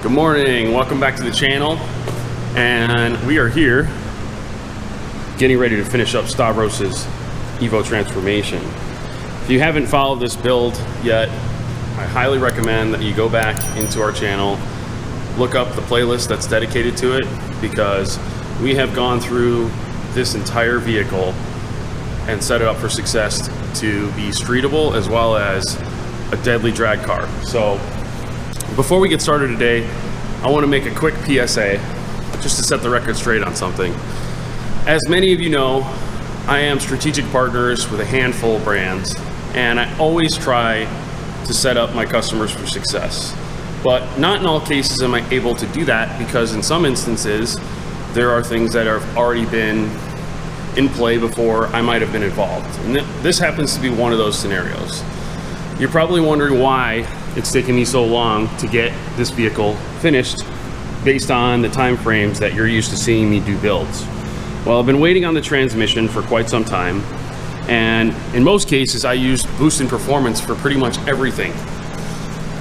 Good morning, welcome back to the channel, and we are here getting ready to finish up Stavros' Evo transformation. If you haven't followed this build yet, I highly recommend that you go back into our channel, look up the playlist that's dedicated to it, because we have gone through this entire vehicle and set it up for success to be streetable as well as a deadly drag car. So before we get started today, I want to make a quick PSA just to set the record straight on something. As many of you know, I am strategic partners with a handful of brands, and I always try to set up my customers for success. But not in all cases am I able to do that, because in some instances, there are things that have already been in play before I might have been involved. And this happens to be one of those scenarios. You're probably wondering why it's taken me so long to get this vehicle finished based on the time frames that you're used to seeing me do builds. Well, I've been waiting on the transmission for quite some time, and in most cases I use boost in performance for pretty much everything.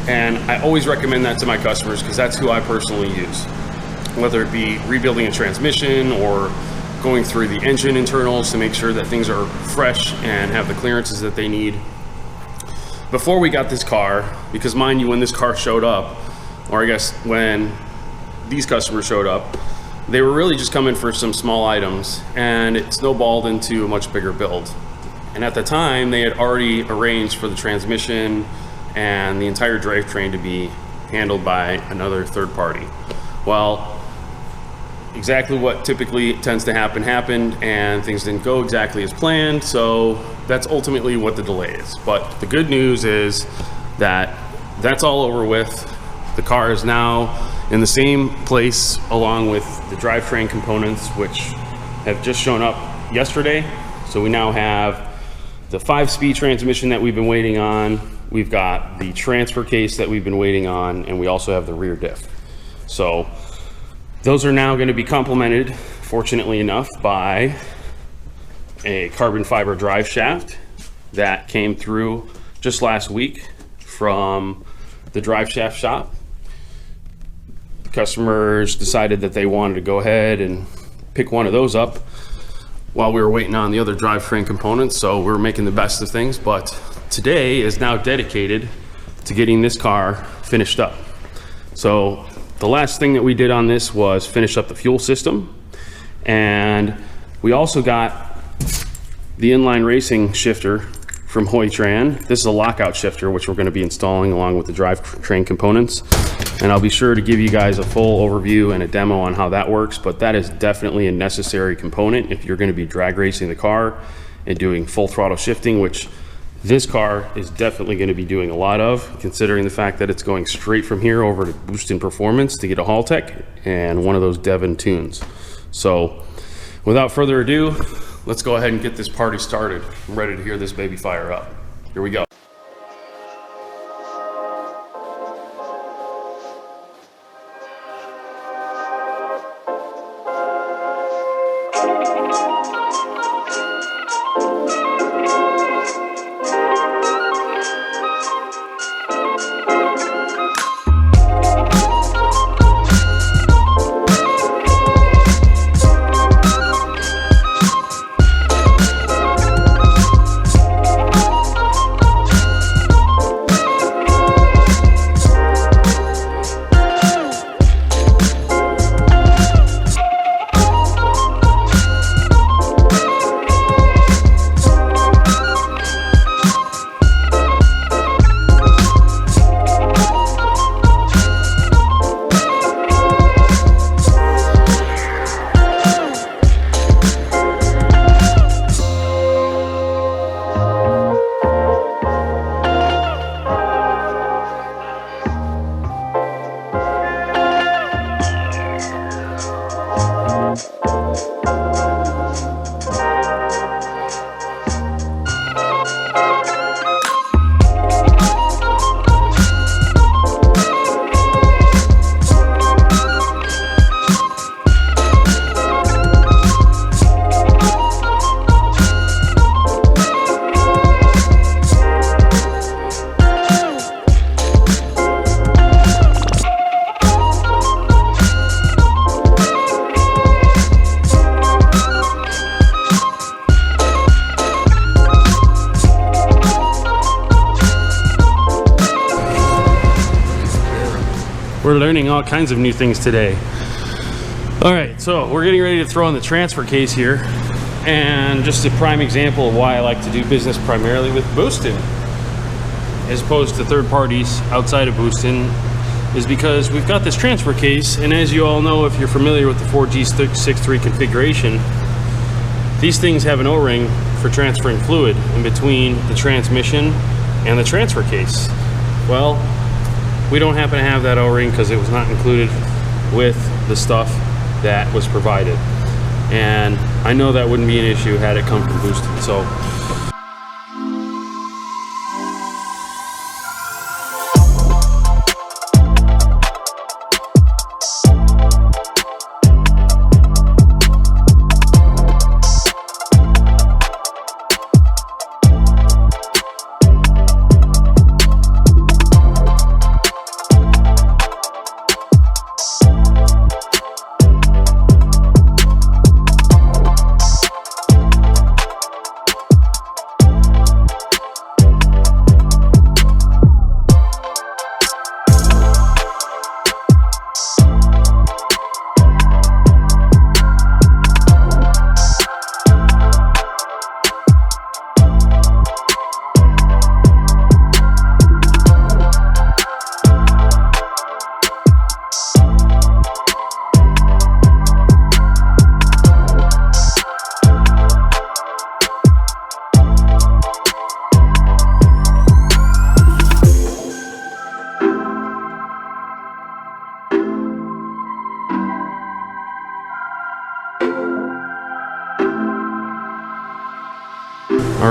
And I always recommend that to my customers because that's who I personally use. Whether it be rebuilding a transmission or going through the engine internals to make sure that things are fresh and have the clearances that they need. Before we got this car, because mind you, when this car showed up, or I guess when these customers showed up, they were really just coming for some small items, and it snowballed into a much bigger build. And at the time, they had already arranged for the transmission and the entire drivetrain to be handled by another third party. Well, exactly what typically tends to happen happened, and things didn't go exactly as planned, so that's ultimately what the delay is. But the good news is that that's all over with. The car is now in the same place along with the drivetrain components, which have just shown up yesterday. So we now have the 5-speed transmission that we've been waiting on, we've got the transfer case that we've been waiting on, and we also have the rear diff. So those are now going to be complemented, fortunately enough, by a carbon fiber drive shaft that came through just last week from the drive shaft shop. The customers decided that they wanted to go ahead and pick one of those up while we were waiting on the other drivetrain components, so we're making the best of things. But today is now dedicated to getting this car finished up. So the last thing that we did on this was finish up the fuel system, and we also got the inline racing shifter from Hochman. This is a lockout shifter, which we're going to be installing along with the drivetrain components, and I'll be sure to give you guys a full overview and a demo on how that works. But that is definitely a necessary component if you're going to be drag racing the car and doing full throttle shifting, which this car is definitely going to be doing a lot of, considering the fact that it's going straight from here over to boost in performance to get a Haltech and one of those Devon tunes. So without further ado, let's go ahead and get this party started. I'm ready to hear this baby fire up. Here we go. We're learning all kinds of new things today. All right, so we're getting ready to throw in the transfer case here. And just a prime example of why I like to do business primarily with Booston as opposed to third parties outside of Booston is because we've got this transfer case, and as you all know, if you're familiar with the 4G63 configuration, these things have an O-ring for transferring fluid in between the transmission and the transfer case. Well, we don't happen to have that O-ring because it was not included with the stuff that was provided. And I know that wouldn't be an issue had it come from Booston. So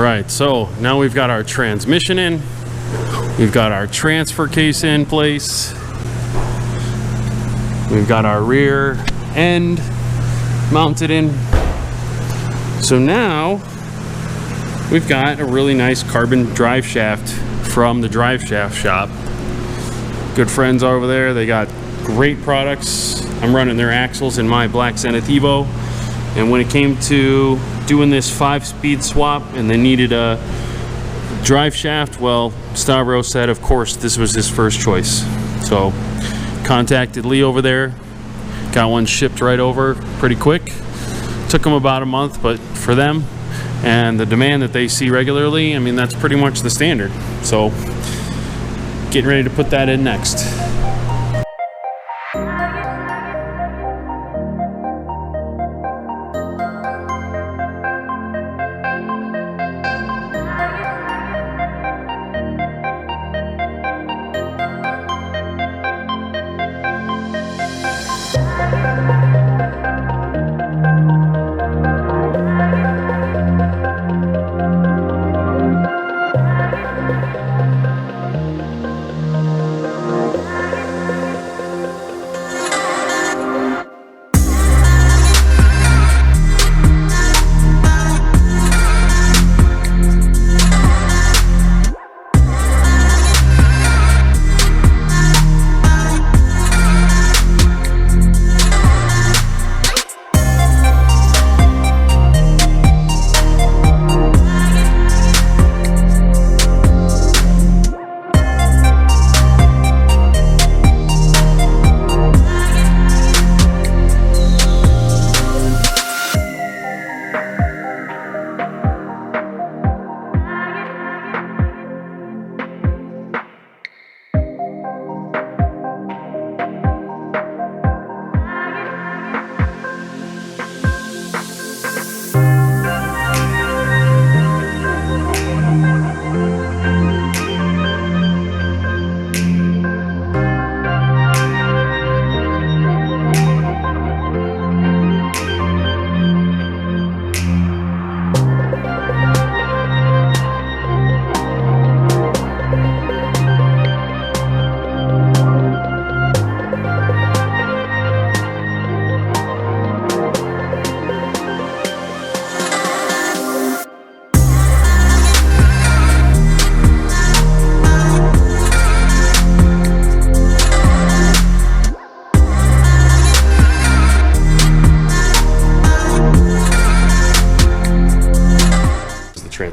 all right, so now we've got our transmission in, we've got our transfer case in place, we've got our rear end mounted in. So now we've got a really nice carbon drive shaft from the drive shaft shop. Good friends over there, they got great products. I'm running their axles in my black Zenith Evo, and when it came to doing this 5-speed swap and they needed a drive shaft, well, Stavros said of course this was his first choice. So contacted Lee over there, got one shipped right over pretty quick. Took them about a month, but for them and the demand that they see regularly, I mean, that's pretty much the standard. So getting ready to put that in next.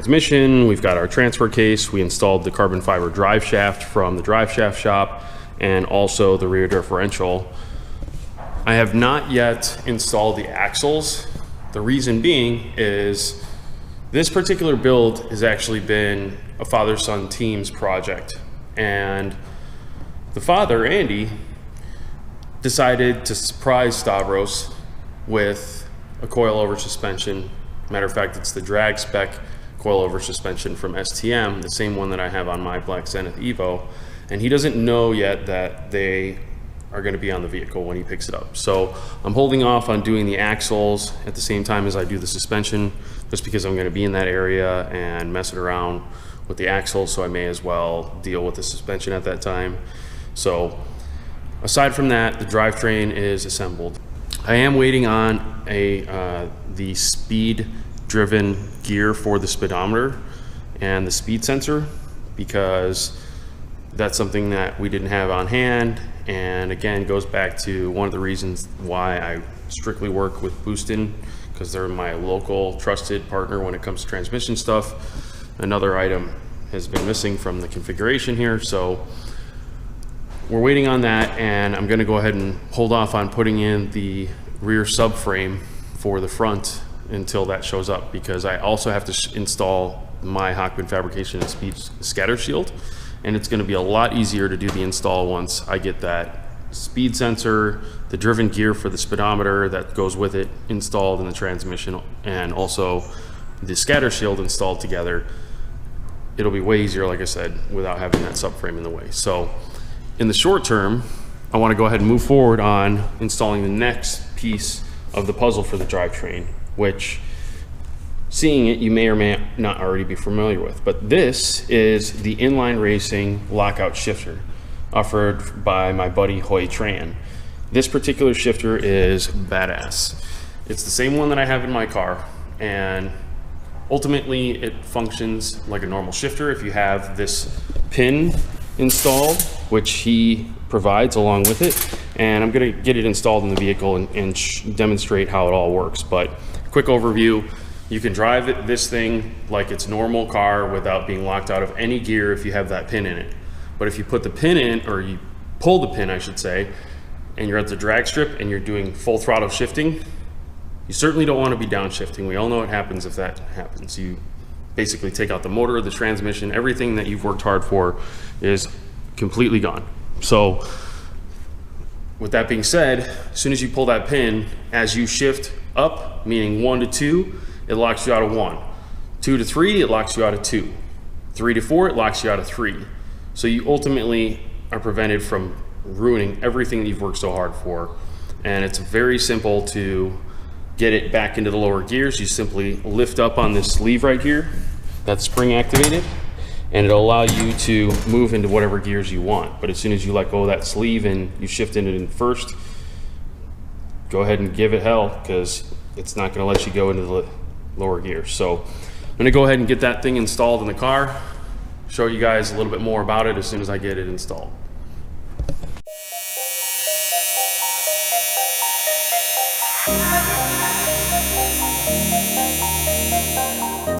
transmission, we've got our transfer case, we installed the carbon fiber drive shaft from the drive shaft shop, and also the rear differential. I have not yet installed the axles. The reason being is this particular build has actually been a father-son team's project, and the father, Andy, decided to surprise Stavros with a coilover suspension. Matter of fact, it's the drag spec coilover suspension from STM, the same one that I have on my black Zenith Evo, and he doesn't know yet that they are going to be on the vehicle when he picks it up. So I'm holding off on doing the axles at the same time as I do the suspension, just because I'm going to be in that area and messing around with the axles, so I may as well deal with the suspension at that time. So aside from that, the drivetrain is assembled. I am waiting on the speed driven gear for the speedometer and the speed sensor, because that's something that we didn't have on hand, and again goes back to one of the reasons why I strictly work with Boostin, because they're my local trusted partner when it comes to transmission stuff. Another item has been missing from the configuration here, so we're waiting on that, and I'm going to go ahead and hold off on putting in the rear subframe for the front until that shows up, because I also have to install my Hochman Fabrication and Speed scatter shield, and it's going to be a lot easier to do the install once I get that speed sensor, the driven gear for the speedometer that goes with it installed in the transmission, and also the scatter shield installed together. It'll be way easier, like I said, without having that subframe in the way. So in the short term, I want to go ahead and move forward on installing the next piece of the puzzle for the drivetrain, which, seeing it, you may or may not already be familiar with. But this is the inline racing lockout shifter offered by my buddy Hochman. This particular shifter is badass. It's the same one that I have in my car, and ultimately it functions like a normal shifter if you have this pin installed, which he provides along with it. And I'm going to get it installed in the vehicle and demonstrate how it all works. But quick overview: you can drive this thing like it's normal car without being locked out of any gear if you have that pin in it. But if you put the pin in, or you pull the pin, I should say, and you're at the drag strip and you're doing full throttle shifting, you certainly don't want to be downshifting. We all know what happens if that happens. You basically take out the motor, the transmission, everything that you've worked hard for is completely gone. So with that being said, as soon as you pull that pin, as you shift up, meaning 1 to 2, it locks you out of 1. 2 to 3, it locks you out of 2. 3 to 4, it locks you out of 3. So you ultimately are prevented from ruining everything that you've worked so hard for. And it's very simple to get it back into the lower gears. You simply lift up on this sleeve right here, that's spring activated, and it'll allow you to move into whatever gears you want. But as soon as you let go of that sleeve and you shift into it in first, go ahead and give it hell, because it's not going to let you go into the lower gears. So I'm going to go ahead and get that thing installed in the car, show you guys a little bit more about it as soon as I get it installed.